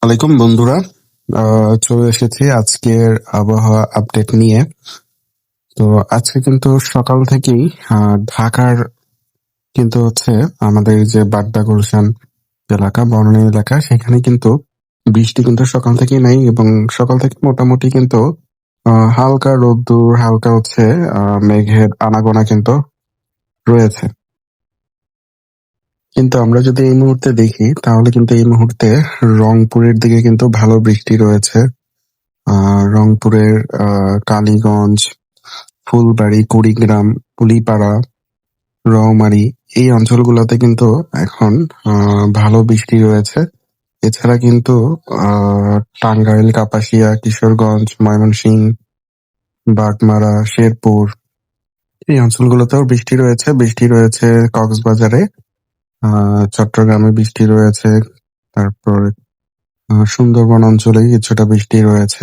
আলাইকুম বন্ধুরা। চলে এসেছি আজকের আবহাওয়া আপডেট নিয়ে। তো আজকে কিন্তু সকাল থেকেই ঢাকার কিন্তু হচ্ছে আমাদের যে বাড্ডা গুলশান এলাকা, বনানী এলাকা, সেখানে কিন্তু বৃষ্টি কিন্তু সকাল থেকেই নাই এবং সকাল থেকে মোটামুটি কিন্তু হালকা রোদ্দুর, হালকা হচ্ছে মেঘের আনাগোনা কিন্তু রয়েছে। কিন্তু আমরা যদি এই মুহূর্তে দেখি তাহলে কিন্তু এই মুহূর্তে রংপুরের দিকে কিন্তু ভালো বৃষ্টি রয়েছে। রংপুরের কালীগঞ্জ, ফুলবাড়ী, কুড়িগ্রাম, কুলিপাড়া, রৌমারী এই অঞ্চলগুলোতে কিন্তু এখন ভালো বৃষ্টি রয়েছে। এছাড়া কিন্তু টাঙ্গাইল, কাপাসিয়া, কিশোরগঞ্জ, ময়মনসিংহ, বাগমারা, শেরপুর এই অঞ্চলগুলোতেও বৃষ্টি রয়েছে। বৃষ্টি রয়েছে কক্সবাজারে, চট্টগ্রামে বৃষ্টি রয়েছে। তারপর সুন্দরবন অঞ্চলে কিছুটা বৃষ্টি রয়েছে।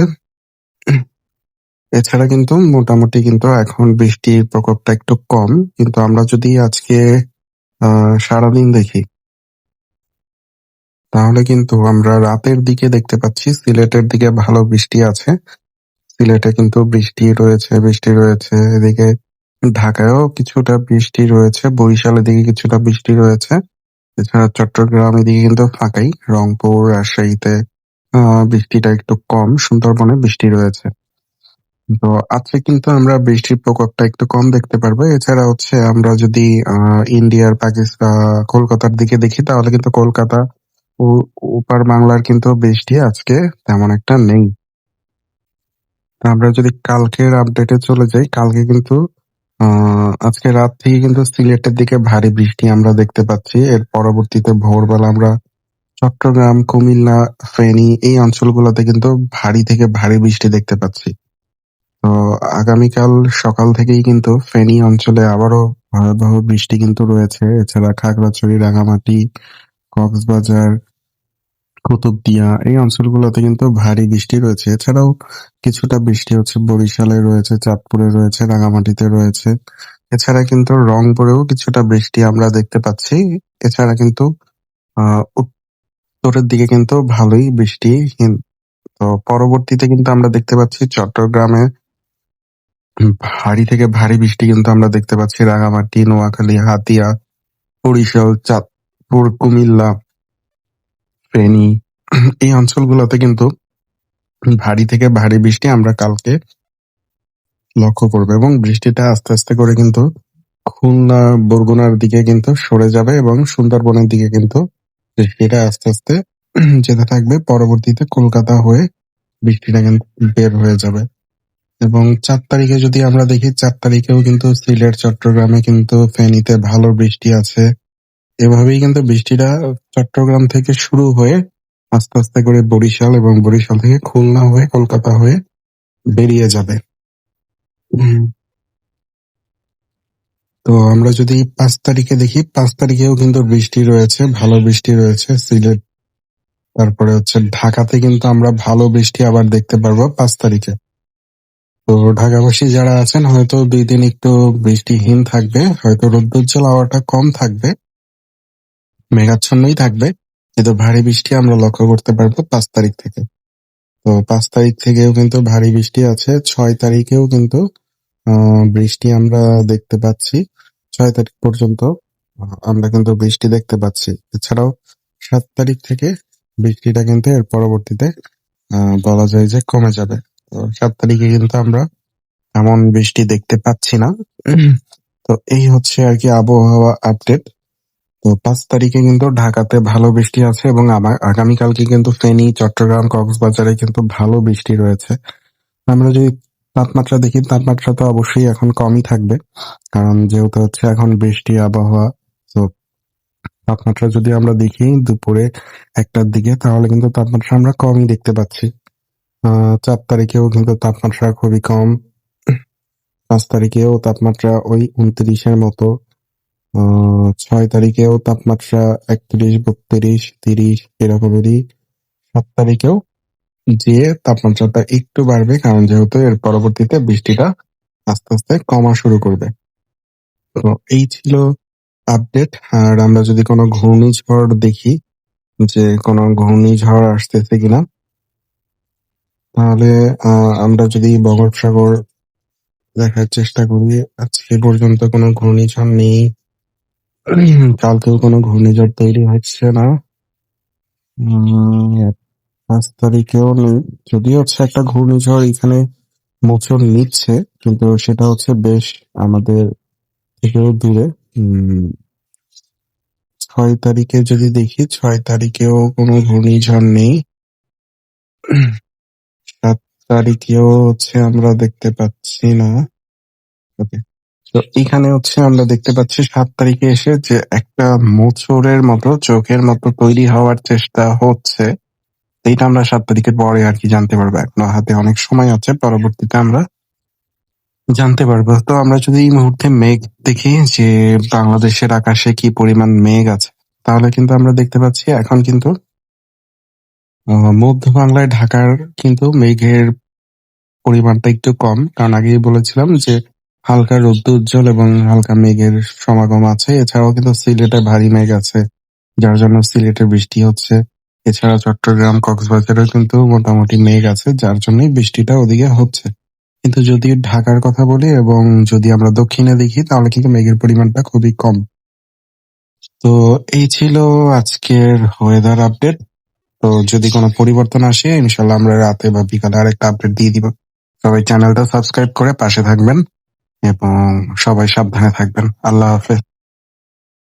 এছাড়া কিন্তু মোটামুটি কিন্তু এখন বৃষ্টির প্রকোপটা একটু কম। কিন্তু আমরা যদি আজকে সারাদিন দেখি তাহলে কিন্তু আমরা রাতের দিকে দেখতে পাচ্ছি সিলেটের দিকে ভালো বৃষ্টি আছে। সিলেটে কিন্তু বৃষ্টি রয়েছে। এদিকে ঢাকায়ও কিছুটা বৃষ্টি রয়েছে, বরিশালের দিকে কিছুটা বৃষ্টি রয়েছে। এছাড়া চট্টগ্রাম এদিকে কিন্তু ফাঁকাই। রংপুর, রাজশাহীতে বৃষ্টিটা একটু কম। সুন্দরবনে বৃষ্টি রয়েছে। তো আজকে কিন্তু আমরা বৃষ্টির প্রকোপটা একটু কম দেখতে পারবো। এছাড়া হচ্ছে আমরা যদি ইন্ডিয়ার কলকাতার দিকে দেখি তাহলে কিন্তু কলকাতা ও ওপার বাংলার কিন্তু বৃষ্টি আজকে তেমন একটা নেই। তা আমরা যদি কালকের আপডেটে চলে যাই, কালকে কিন্তু আজকে রাত থেকে কিন্তু সিলেটের দিকে ভারী বৃষ্টি আমরা দেখতে পাচ্ছি। এর পরবর্তীতে ভোরবেলা আমরা চট্টগ্রাম, কুমিল্লা, ফেনী এই অঞ্চলগুলোতে কিন্তু ভারী থেকে ভারী বৃষ্টি দেখতে পাচ্ছি। তো আগামীকাল সকাল থেকেই কিন্তু ফেনী অঞ্চলে আবারও ভয়াবহ বৃষ্টি কিন্তু রয়েছে। এছাড়া খাগড়াছড়ি, রাঙামাটি, কক্সবাজার, কুতুবদিয়া এই অঞ্চলগুলোতে কিন্তু ভারী বৃষ্টি রয়েছে। এছাড়াও কিছুটা বৃষ্টি হচ্ছে বরিশালে রয়েছে, চাঁদপুরে রয়েছে, রাঙামাটিতে রয়েছে। এছাড়া কিন্তু রংপুরেও কিছুটা বৃষ্টি আমরা দেখতে পাচ্ছি। এছাড়া কিন্তু উত্তরের দিকে কিন্তু ভালোই বৃষ্টি। তো পরবর্তীতে কিন্তু আমরা দেখতে পাচ্ছি চট্টগ্রামে ভারী থেকে ভারী বৃষ্টি কিন্তু আমরা দেখতে পাচ্ছি। রাঙামাটি, নোয়াখালী, হাতিয়া, বরিশাল, চাঁদপুর, কুমিল্লা, ফেনী এই অঞ্চলগুলোতে কিন্তু ভারী থেকে ভারী বৃষ্টি আমরা কালকে লক্ষ্য করবো এবং বৃষ্টিটা আস্তে আস্তে করে কিন্তু খুলনা, বরগুনার দিকে কিন্তু সরে যাবে এবং সুন্দরবনের দিকে কিন্তু বৃষ্টিটা আস্তে আস্তে যেতে থাকবে। পরবর্তীতে কলকাতা হয়ে বৃষ্টিটা কিন্তু বের হয়ে যাবে। এবং ৪ তারিখে যদি আমরা দেখি, ৪ তারিখেও কিন্তু সিলেট, চট্টগ্রামে কিন্তু ফেনীতে ভালো বৃষ্টি আছে। এভাবেই কিন্তু বৃষ্টিটা চট্টগ্রাম থেকে শুরু হয়ে আস্তে আস্তে করে বরিশাল এবং বরিশাল থেকে খুলনা হয়ে কলকাতা হয়ে বেরিয়ে যাবে। উম, তো আমরা যদি ৫ তারিখে দেখি, ৫ তারিখেও কিন্তু বৃষ্টি রয়েছে, ভালো বৃষ্টি রয়েছে সিলেট। তারপরে হচ্ছে ঢাকাতে কিন্তু আমরা ভালো বৃষ্টি আবার দেখতে পারবো ৫ তারিখে। তো ঢাকাবাসী যারা আছেন হয়তো ২ দিন একটু বৃষ্টিহীন থাকবে, হয়তো রোদ্দুজ্জ্বল হাওয়াটা কম থাকবে, মেঘাচ্ছন্নই থাকবে। কিন্তু ভারী বৃষ্টি আমরা লক্ষ্য করতে পারবো ৫ তারিখ থেকে। তো ৫ তারিখ থেকেও কিন্তু ভারী বৃষ্টি আছে। ৬ তারিখেও কিন্তু বৃষ্টি আমরা দেখতে পাচ্ছি। ৬ তারিখ পর্যন্ত আমরা কিন্তু বৃষ্টি দেখতে পাচ্ছি। এছাড়াও ৭ তারিখ থেকে বৃষ্টিটা কিন্তু এর পরবর্তীতে বলা যায় যে কমে যাবে। তো ৭ তারিখে কিন্তু আমরা এমন বৃষ্টি দেখতে পাচ্ছি না। তো এই হচ্ছে আরকি আবহাওয়া আপডেট। তো ৫ তারিখে কিন্তু ঢাকাতে ভালো বৃষ্টি আছে এবং আগামীকালকে কিন্তু ফেনী, চট্টগ্রাম, কক্সবাজারে কিন্তু ভালো বৃষ্টি রয়েছে। আমরা যদি তাপমাত্রা দেখি, তাপমাত্রা তো অবশ্যই এখন কমই থাকবে। কারণ যেহেতু হচ্ছে এখন বৃষ্টি আবহাওয়া। তো তাপমাত্রা যদি আমরা দেখি দুপুরে ১টার দিকে তাহলে কিন্তু তাপমাত্রা আমরা কমই দেখতে পাচ্ছি। ৪ তারিখেও কিন্তু তাপমাত্রা খুবই কম। ৫ তারিখেও তাপমাত্রা ওই ২৯ এর মতো। ৬ তারিখেও তাপমাত্রা ৩১, ৩২, ৩০ এরকমেরই। ৭ তারিখেও যেয়ে তাপমাত্রাটা একটু বাড়বে কারণ যেহেতু এর পরবর্তীতে বৃষ্টিটা আস্তে আস্তে কমা শুরু করবে। তো এই ছিল আপডেট। আর আমরা যদি কোনো ঘূর্ণিঝড় দেখি যে কোনো ঘূর্ণিঝড় আসতেছে কিনা। তাহলে আমরা যদি বঙ্গোপসাগর দেখার চেষ্টা করি, আজকে পর্যন্ত কোনো ঘূর্ণিঝড় নেই। কালকেও কোনো ঘূর্ণিঝড় তৈরি হচ্ছে না। ৫ তারিখেও নেই। যদিও হচ্ছে একটা ঘূর্ণিঝড় এখানে মোচড় নিচ্ছে, কিন্তু সেটা হচ্ছে বেশ আমাদের থেকেও দূরে। ৬ তারিখে যদি দেখি, ৬ তারিখেও কোনো ঘূর্ণিঝড় নেই। ৭ তারিখেও হচ্ছে আমরা দেখতে পাচ্ছি না। ওকে। তো এখানে হচ্ছে আমরা দেখতে পাচ্ছি ৭ তারিখে এসে যে একটা মোচড়ের মতো, চোখের মতো তৈরি হওয়ার চেষ্টা হচ্ছে। এইটা আমরা ৭ তারিখের পরে আরকি জানতে পারবো। এখনো হাতে অনেক সময় আছে। পরবর্তীতে আমরা জানতে পারবো। তো আমরা যদি এই মুহূর্তে মেঘ দেখি যে বাংলাদেশের আকাশে কি পরিমাণ মেঘ আছে, তাহলে কিন্তু আমরা দেখতে পাচ্ছি এখন কিন্তু মধ্য বাংলায় ঢাকার কিন্তু মেঘের পরিমাণটা একটু কম। কারণ আগেই বলেছিলাম যে হালকা রৌদ্রোজ্জ্বল এবং হালকা মেঘের সমাগম আছে। এছাড়াও কিন্তু সিলেটে ভারী মেঘ আছে, যার জন্য সিলেটে বৃষ্টি হচ্ছে। এছাড়া চট্টগ্রাম, কক্সবাজারেও কিন্তু মোটামুটি মেঘ আছে, যার জন্যই বৃষ্টিটা ওদিকে হচ্ছে। কিন্তু যদি ঢাকার কথা বলি এবং যদি আমরা দক্ষিণে দেখি, তাহলে কিন্তু মেঘের পরিমাণটা খুবই কম। তো এই ছিল আজকের ওয়েদার আপডেট। তো যদি কোনো পরিবর্তন আসে, ইনশাল্লাহ আমরা রাতে বা বিকালে আরেকটা আপডেট দিয়ে দিব। সবাই চ্যানেলটা সাবস্ক্রাইব করে পাশে থাকবেন এবং সবাই সাবধানে থাকবেন। আল্লাহ হাফেজ।